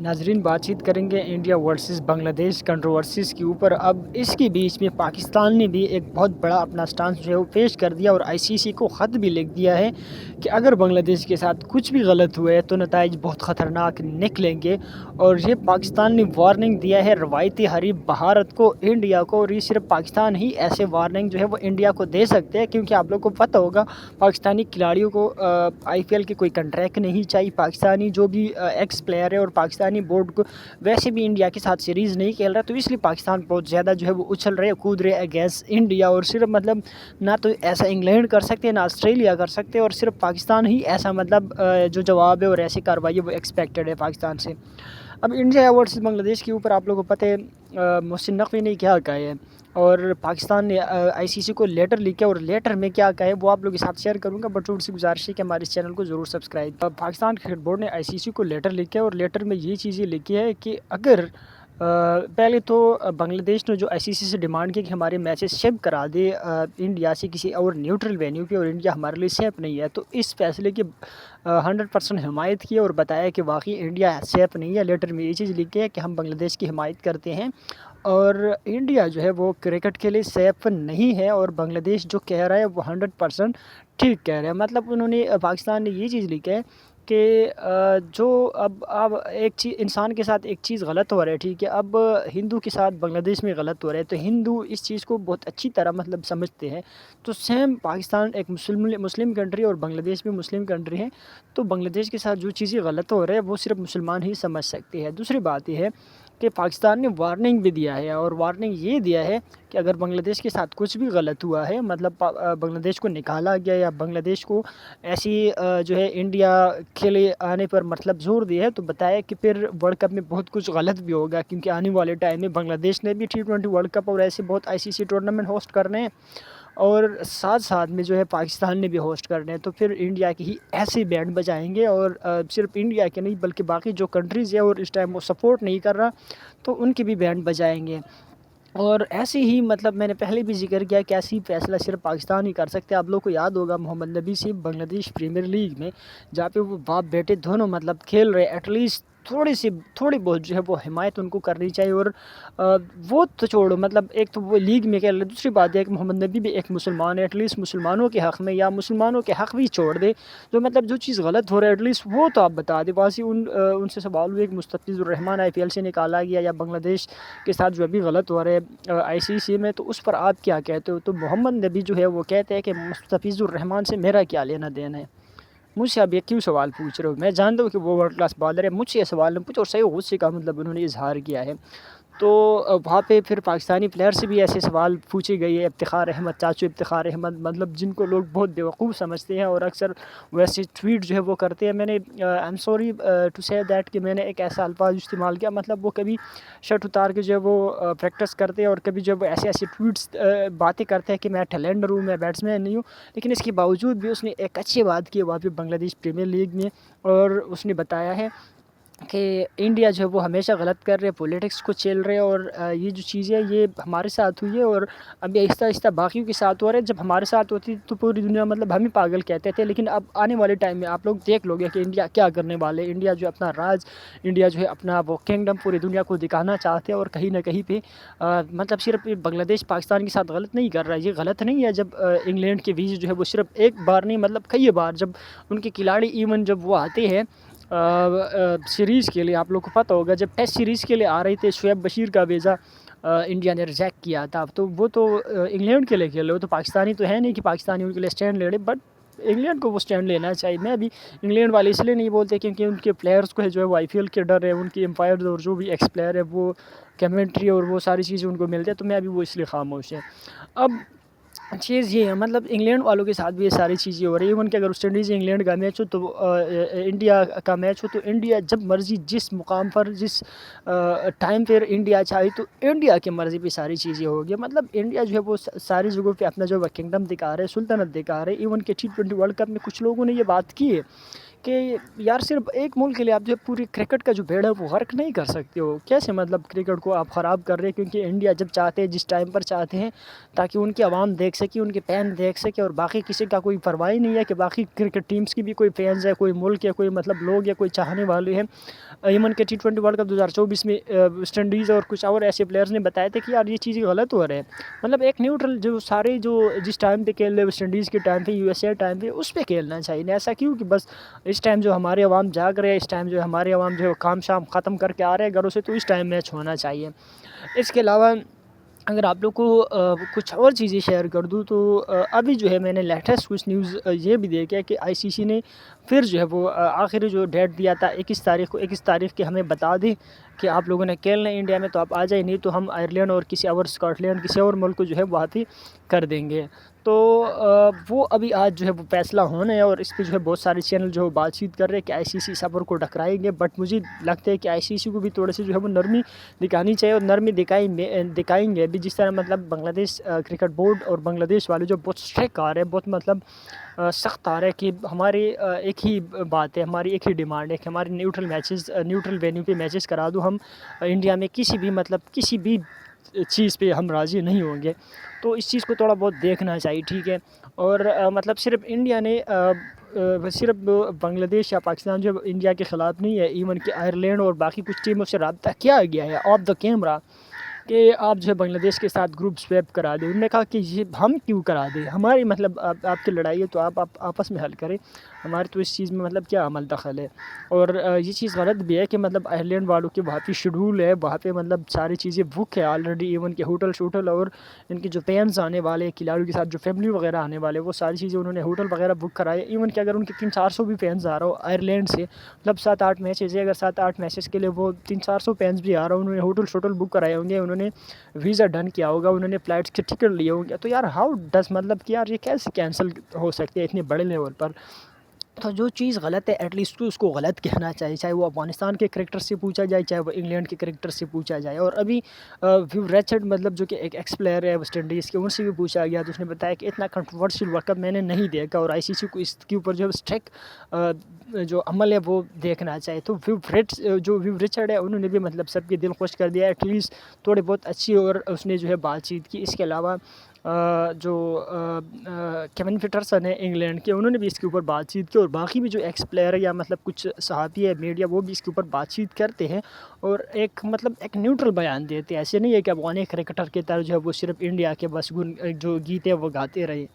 नाजरीन, बातचीत करेंगे इंडिया वर्सेस बांग्लादेश कंट्रोवर्सीज़ के ऊपर। अब इसके बीच में पाकिस्तान ने भी एक बहुत बड़ा अपना स्टांस जो है वो पेश कर दिया और आईसीसी को ख़त भी लिख दिया है कि अगर बांग्लादेश के साथ कुछ भी गलत हुआ है तो नताइज बहुत ख़तरनाक निकलेंगे। और ये पाकिस्तान ने वार्निंग दिया है रवायती हरीफ भारत को, इंडिया को, और ये सिर्फ पाकिस्तान ही ऐसे वार्निंग जो है वो इंडिया को दे सकते हैं, क्योंकि आप लोग को पता होगा पाकिस्तानी खिलाड़ियों को आईपीएल की कोई कंट्रैक्ट नहीं चाहिए। पाकिस्तानी जो भी एक्स प्लेयर है और पाकिस्तानी बोर्ड को वैसे भी इंडिया के साथ सीरीज़ नहीं खेल रहा, तो इसलिए पाकिस्तान बहुत ज़्यादा जो है वो उछल रहे, कूद रहे अगेंस्ट इंडिया। और सिर्फ मतलब ना तो ऐसा इंग्लैंड कर सकते हैं ना ऑस्ट्रेलिया कर सकते हैं, और सिर्फ पाकिस्तान ही ऐसा मतलब जो जवाब है और ऐसी कार्रवाई है वो एक्सपेक्टेड है पाकिस्तान से। अब इंडिया वर्सेस बांग्लादेश के ऊपर आप लोगों को पता है मोहसिन नकवी ने क्या कहा है, और पाकिस्तान ने आईसीसी को लेटर लिखा, और लेटर में क्या कहा है वो आप लोगों के साथ शेयर करूंगा। बट छोटी सी गुजारिश है कि हमारे इस चैनल को ज़रूर सब्सक्राइब। पाकिस्तान क्रिकेट बोर्ड ने आईसीसी को लेटर लिखा है, और लेटर में ये चीज़ें लिखी है कि अगर पहले तो बांग्लादेश ने जो आईसीसी से डिमांड की कि हमारे मैचेस शिप करा दे इंडिया से किसी और न्यूट्रल वेन्यू पे, और इंडिया हमारे लिए सेफ नहीं है, तो इस फैसले की 100% हिमायत की और बताया कि वाकई इंडिया सेफ नहीं है। लेटर में ये चीज़ लिखी है कि हम बांग्लादेश की हिमायत करते हैं और इंडिया जो है वो क्रिकेट के लिए सेफ नहीं है, और बांग्लादेश जो कह रहा है वो 100% ठीक कह रहा है। मतलब उन्होंने पाकिस्तान ने ये चीज़ लिखी है कि जो अब एक चीज़ इंसान के साथ एक चीज़ गलत हो रहा है, ठीक है, अब हिंदू के साथ बांग्लादेश में गलत हो रहा है, तो हिंदू इस चीज़ को बहुत अच्छी तरह मतलब समझते हैं। तो सेम पाकिस्तान एक मुस्लिम कंट्री और बांग्लादेश भी मुस्लिम कंट्री है, तो बांग्लादेश के साथ जो चीज़ें गलत हो रहा है वो सिर्फ मुसलमान ही समझ सकते हैं। दूसरी बात यह है कि पाकिस्तान ने वार्निंग भी दिया है, और वार्निंग ये दिया है कि अगर बांग्लादेश के साथ कुछ भी गलत हुआ है, मतलब बांग्लादेश को निकाला गया या बांग्लादेश को ऐसी जो है इंडिया के लिए आने पर मतलब जोर दिया है, तो बताया कि फिर वर्ल्ड कप में बहुत कुछ गलत भी होगा, क्योंकि आने वाले टाइम में बांग्लादेश ने भी T20 वर्ल्ड कप और ऐसे बहुत आईसीसी टूर्नामेंट होस्ट करने हैं, और साथ साथ में जो है पाकिस्तान ने भी होस्ट करने हैं। तो फिर इंडिया की ही ऐसे बैंड बजाएंगे, और सिर्फ इंडिया के नहीं बल्कि बाकी जो कंट्रीज़ है और इस टाइम वो सपोर्ट नहीं कर रहा, तो उनके भी बैंड बजाएंगे। और ऐसे ही मतलब मैंने पहले भी जिक्र किया कि ऐसी फैसला सिर्फ पाकिस्तान ही कर सकते हैं। आप लोग को याद होगा मोहम्मद नबी से बांग्लादेश प्रीमियर लीग में, जहाँ पे वो बाप बेटे दोनों मतलब खेल रहे, एटलीस्ट थोड़ी बहुत जो है वो हिमायत उनको करनी चाहिए। और वो तो छोड़ो, मतलब एक तो वो लीग में खेल रहे, दूसरी बात है कि मोहम्मद नबी भी एक मुसलमान है, एटलीस्ट मुसलमानों के हक़ में, या मुसलमानों के हक़ भी छोड़ दे, जो मतलब जो चीज़ गलत हो रहा है एटलीस्ट वो तो आप बता दे। बस ही उनसे सवाल हुए कि मुस्तफ़िज़ुर रहमान आईपीएल से निकाला गया, या बांग्लादेश के साथ जो अभी गलत हो रहा है आईसीसी में, तो उस पर आप क्या कहते हो? तो मोहम्मद नबी जो है वो कहते हैं कि मुस्तफ़िज़ुर रहमान से मेरा क्या लेना देना है, मुझसे आप ये क्यों सवाल पूछ रहे हो? मैं जानता हूँ कि वो वर्ल्ड क्लास बॉलर है, मुझसे ये सवाल नहीं पूछो। और सही गुस्से का मतलब उन्होंने इजहार किया है। तो वहाँ पे फिर पाकिस्तानी प्लेयर से भी ऐसे सवाल पूछे गए हैं। इफ्तिखार अहमद, चाचू इफ्तिखार अहमद, मतलब जिनको लोग बहुत बेवकूफ़ समझते हैं और अक्सर वैसे ट्वीट जो है वो करते हैं। मैंने I am sorry to say that कि मैंने एक ऐसा अल्फाज इस्तेमाल किया, मतलब वो कभी शर्ट उतार के जो है वो प्रैक्टिस करते हैं, और कभी जो है वो ऐसे ऐसे ट्वीट्स बातें करते हैं कि मैं टैलेंडर हूँ, मैं बैट्समैन नहीं हूँ। लेकिन इसके बावजूद भी उसने एक अच्छी बात की वहाँ पे बांग्लादेश प्रीमियर लीग में, और उसने बताया है कि इंडिया जो है वो हमेशा गलत कर रहे हैं, पॉलिटिक्स को चल रहे हैं, और ये जो चीज़ें ये हमारे साथ हुई है और अभी आहिस्ता आहिस्ता बाकियों के साथ हो रहा है। जब हमारे साथ होती तो पूरी दुनिया मतलब हम ही पागल कहते थे, लेकिन अब आने वाले टाइम में आप लोग देख लोगे कि इंडिया क्या करने वाले। इंडिया जो अपना राज, इंडिया जो है अपना वो किंगडम पूरी दुनिया को दिखाना चाहते हैं, और कहीं ना कहीं पे मतलब सिर्फ बांग्लादेश पाकिस्तान के साथ गलत नहीं कर रहा है। ये गलत नहीं है जब इंग्लैंड के बीच जो है वो सिर्फ एक बार नहीं मतलब कई बार जब उनके खिलाड़ी इवन जब वो आते हैं सीरीज़ के लिए, आप लोग को पता होगा जब टेस्ट सीरीज़ के लिए आ रहे थे, शुएब बशीर का वीज़ा इंडिया ने रिजेक्ट किया था, तो वो तो इंग्लैंड के लिए खेल रहे हो, तो पाकिस्तानी तो है नहीं कि पाकिस्तानी उनके लिए स्टैंड ले रहे, बट इंग्लैंड को वो स्टैंड लेना चाहिए। मैं भी इंग्लैंड वाले इसलिए नहीं बोलते क्योंकि उनके प्लेयर्स को है जो है वो आईपीएल के डर है, उनकी एम्पायर और जो भी एक्स प्लेयर है वो कमेंट्री और वो सारी चीज़ें उनको मिलती है, तो मैं अभी वो इसलिए खामोश है। अब चीज़ ये है, मतलब इंग्लैंड वालों के साथ भी ये सारी चीज़ें हो रही है। इवन कि अगर वेस्ट इंडीज़ इंग्लैंड का मैच हो तो इंडिया का मैच हो, तो इंडिया जब मर्ज़ी जिस मुकाम पर जिस टाइम पर इंडिया चाहे तो इंडिया की मर्ज़ी पे सारी चीज़ें होगी। मतलब इंडिया जो है वो सारी जगहों पे अपना जो है किंगडम दिखा रहे हैं, सुल्तनत दिखा रहे हैं। इवन कि T20 वर्ल्ड कप में कुछ लोगों ने ये बात की है کہ یار صرف ایک ملک کے لیے آپ جو ہے پوری کرکٹ کا جو بیڑا ہے وہ غرق نہیں کر سکتے ہو. کیسے مطلب کرکٹ کو آپ خراب کر رہے ہیں؟ کیونکہ انڈیا جب چاہتے ہیں جس ٹائم پر چاہتے ہیں تاکہ ان کی عوام دیکھ سکے, ان کے فین دیکھ سکے, اور باقی کسی کا کوئی پرواہ ہی نہیں ہے کہ باقی کرکٹ ٹیمز کی بھی کوئی فینز ہے, کوئی ملک ہے, کوئی مطلب لوگ یا کوئی چاہنے والے ہیں. ایمن کے T20 ورلڈ کپ 2024 میں ویسٹ انڈیز اور کچھ اور ایسے پلیئرز نے بتایا تھے کہ یار یہ چیزیں غلط ہو رہے ہیں. مطلب ایک نیوٹرل جو سارے جو جس ٹائم پہ کھیل رہے ویسٹ انڈیز کے ٹائم پہ, USA ٹائم پہ, اس پہ کھیلنا چاہیے. ایسا کیوں کہ بس اس ٹائم جو ہمارے عوام جاگ رہے ہیں, اس ٹائم جو ہمارے عوام جو کام شام ختم کر کے آ رہے ہیں گھروں سے, تو اس ٹائم میچ ہونا چاہیے. اس کے علاوہ اگر آپ لوگ کو کچھ اور چیزیں شیئر کر دوں تو ابھی جو ہے میں نے لیٹسٹ کچھ نیوز یہ بھی دیکھا کہ ICC نے پھر جو ہے وہ آخری جو ڈیٹ دیا تھا 21 تاریخ کے ہمیں بتا دیں کہ آپ لوگوں نے کھیلنا ہے انڈیا میں تو آپ آ جائیں, نہیں تو ہم آئرلینڈ اور کسی اور اسکاٹ لینڈ کسی اور ملک کو جو ہے وہاں پہ کر دیں گے. تو وہ ابھی آج جو ہے وہ فیصلہ ہونا ہے, اور اس پہ جو ہے بہت سارے چینل جو بات چیت کر رہے ہیں کہ ICC صبر کو ٹکرائیں گے. بٹ مجھے لگتا ہے کہ ICC کو بھی تھوڑے سے جو ہے وہ نرمی دکھانی چاہیے, اور نرمی دکھائیں گے بھی. جس طرح مطلب بنگلہ دیش کرکٹ بورڈ اور بنگلہ دیش والے جو بہت اسٹرکٹ آ رہے ہیں, بہت مطلب سخت آ رہا ہے کہ ہماری ایک ہی بات ہے, ہماری ایک ہی ڈیمانڈ ہے کہ ہمارے نیوٹرل وینیو پہ میچز کرا دو. ہم انڈیا میں کسی بھی چیز پہ ہم راضی نہیں ہوں گے. تو اس چیز کو تھوڑا بہت دیکھنا چاہیے, ٹھیک ہے. اور مطلب صرف انڈیا نے صرف بنگلہ دیش یا پاکستان جو انڈیا کے خلاف نہیں ہے, ایون کہ آئرلینڈ اور باقی کچھ ٹیموں سے رابطہ کیا گیا ہے آف دا کیمرہ کہ آپ جو ہے بنگلہ دیش کے ساتھ گروپ سویپ کرا دیں. انہوں نے کہا کہ یہ ہم کیوں کرا دیں, ہماری مطلب آپ کی لڑائی ہے تو آپ آپس میں حل کریں, ہمارے تو اس چیز میں مطلب کیا عمل دخل ہے. اور یہ چیز غلط بھی ہے کہ مطلب آئرلینڈ والوں کے وہاں پہ شیڈول ہے, وہاں پہ مطلب ساری چیزیں بک ہے آلریڈی, ایون کہ ہوٹل اور ان کے جو فینس آنے والے کھلاڑیوں کے ساتھ جو فیملی وغیرہ آنے والے, وہ ساری چیزیں انہوں نے ہوٹل وغیرہ بک کرائے. ایون کہ اگر ان کے 300-400 بھی فینس آ رہا ہو آئرلینڈ سے, مطلب 7-8 میچز ہے, اگر 7-8 میچز کے لیے وہ 300-400 فینس بھی آ رہا ہو, انہوں نے ہوٹل بک کرائے ہوں گے, انہوں نے ویزا ڈن کیا ہوگا, انہوں نے فلائٹس کے ٹکٹ لیے ہوں گے. تو یار ہاؤ ڈز مطلب کہ یار یہ کیسے کینسل ہو سکتے ہیں اتنے بڑے لیول پر. تو جو چیز غلط ہے ایٹ لیسٹ اس کو غلط کہنا چاہیے, چاہے وہ افغانستان کے کرکٹر سے پوچھا جائے, چاہے وہ انگلینڈ کے کرکٹر سے پوچھا جائے. اور ابھی ویو ریچرڈ مطلب جو کہ ایک ایکس پلیئر ہے ویسٹ انڈیز کے, ان سے بھی پوچھا گیا تو اس نے بتایا کہ اتنا کنٹروورشل ورلڈ کپ میں نے نہیں دیکھا, اور ICC کو اس کے اوپر جو اسٹرک جو عمل ہے وہ دیکھنا چاہیے. تو ویو ریچرڈ ہے, انہوں نے بھی مطلب سب کے دل خوش کر دیا, ایٹ لیسٹ تھوڑے بہت اچھی, اور اس نے جو ہے بات چیت کی. اس کے علاوہ جو کیون پیٹرسن ہے انگلینڈ کے, انہوں نے بھی اس کے اوپر بات چیت کی, اور باقی بھی جو ایکس پلیئر ہے یا مطلب کچھ صحافی ہے, میڈیا, وہ بھی اس کے اوپر بات چیت کرتے ہیں اور ایک نیوٹرل بیان دیتے ہیں. ایسے نہیں ہے کہ افغان کرکٹر کی طرح جو ہے وہ صرف انڈیا کے بس جو گیت ہے وہ گاتے رہے.